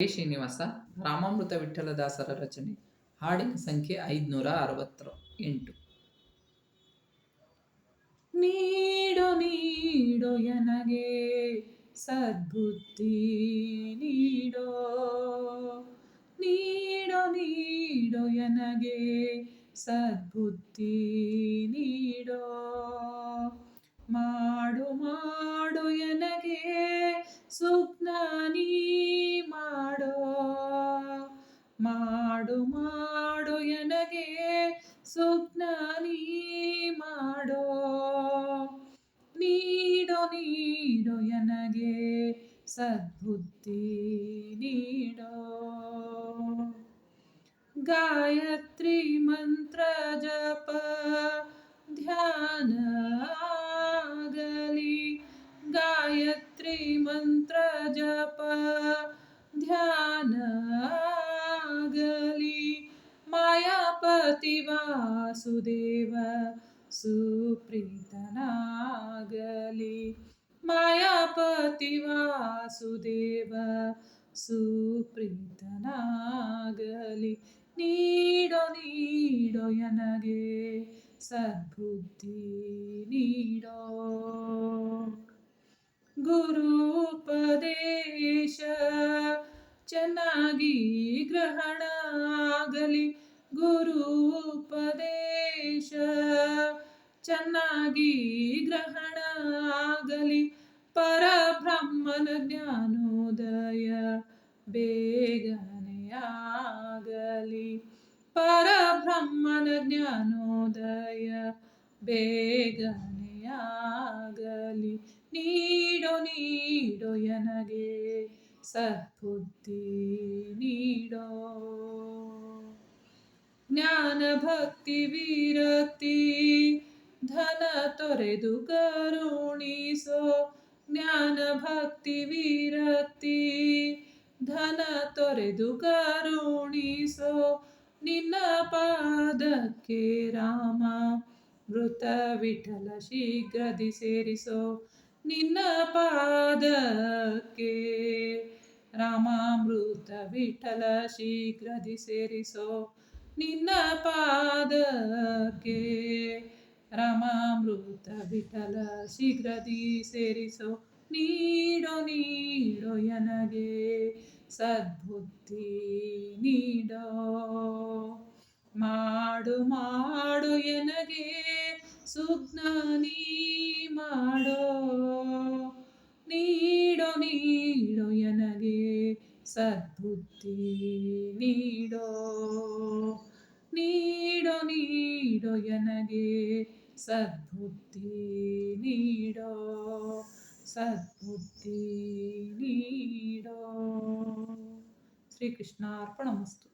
ಶ್ರೀನಿವಾಸ ರಾಮಾಮೃತ ವಿಠ್ಠಲದಾಸರ ರಚನೆ. ಹಾಡಿನ ಸಂಖ್ಯೆ 568. ನೀಡೋ ನೀಡೋ ಎನಗೆ ಸದ್ಬುದ್ಧಿ ನೀಡೋ, ನೀಡೋ ನೀಡೋ ಎನಗೆ ಸದ್ಬುದ್ಧಿ ನೀಡೋ, ಮಾಡು ಮಾಡು ಎನಗೆ ಸುಜ್ಞಾನಿ ಮಾಡೋ, ಮಾಡು ಮಾಡು ಎನಗೆ ಸುಜ್ಞಾನಿ ಮಾಡೋ, ನೀಡೋ ನೀಡೋ ಎನಗೆ ಸದ್ಬುದ್ಧಿ ನೀಡೋ. ಗಾಯತ್ರಿ ಮಂತ್ರ ಜಪ ಧ್ಯಾನ ಆಗಲಿ, ಗಾಯತ್ರಿ ಮಂತ್ರ ಜಪ ಧ್ಯಾನ ಆಗಲಿ, ಮಾಯಾಪತಿ ವಾಸುದೇವ ಸುಪ್ರೀತನಾಗಲಿ, ಮಾಯಾಪತಿ ವಾಸುದೇವ ಸುಪ್ರೀತನಾಗಲಿ, ನೀಡೋ ನೀಡೋ ಎನಗೆ ಸದ್ಬುದ್ಧಿ ನೀಡೋ. ಗುರುಪದೇಶ ಚೆನ್ನಾಗಿ ಗ್ರಹಣ ಆಗಲಿ, ಗುರುಪದೇಶ ಚೆನ್ನಾಗಿ ಗ್ರಹಣ ಆಗಲಿ, ಪರಬ್ರಹ್ಮನ ಜ್ಞಾನೋದಯ ಬೇಗನೆ ಆಗಲಿ, ಪರಬ್ರಹ್ಮನ ಜ್ಞಾನೋದಯ ಬೇಗನೆ ಆಗಲಿ, ನೀಡೋ ನೀಡೋ ಎನಗೆ ಸದ್ಬುದ್ಧಿ ನೀಡೋ. ಜ್ಞಾನ ಭಕ್ತಿ ವಿರಕ್ತಿ ಧನ ತೊರೆದು ಕರುಣಿಸೋ, ಜ್ಞಾನ ಭಕ್ತಿ ವಿರಕ್ತಿ ಧನ ತೊರೆದು ಕರುಣಿಸೋ, ನಿನ್ನ ಪಾದಕ್ಕೆ ರಾಮ ಮೃತ ವಿಠಲ ಶೀಘ್ರದಿ ಸೇರಿಸೋ, ನಿನ್ನ ಪಾದಕ್ಕೆ ರಾಮಾಮೃತ ವಿಠಲ ಶೀಘ್ರದಿ ಸೇರಿಸೋ, ನಿನ್ನ ಪಾದಕ್ಕೆ ರಾಮಾಮೃತ ವಿಠಲ ಶೀಘ್ರದಿ ಸೇರಿಸೋ, ನೀಡೋ ನೀಡೋ ಎನಗೆ ಸದ್ಬುದ್ಧಿ ನೀಡೋ, ಮಾಡು ಮಾಡು ಎನಗೆ ಸುಜ್ಞಾನಿ ಮಾಡೋ, ನೀಡೋ ನೀಡೋ ಎನಗೆ ಸದ್ಬುದ್ಧಿ ನೀಡೋ, ನೀಡೋ ನೀಡೋ ಎನಗೆ ಸದ್ಬುದ್ಧಿ ನೀಡೋ, ಸದ್ಬುದ್ಧಿ ನೀಡೋ. ಶ್ರೀಕೃಷ್ಣಾರ್ಪಣಮಸ್ತು.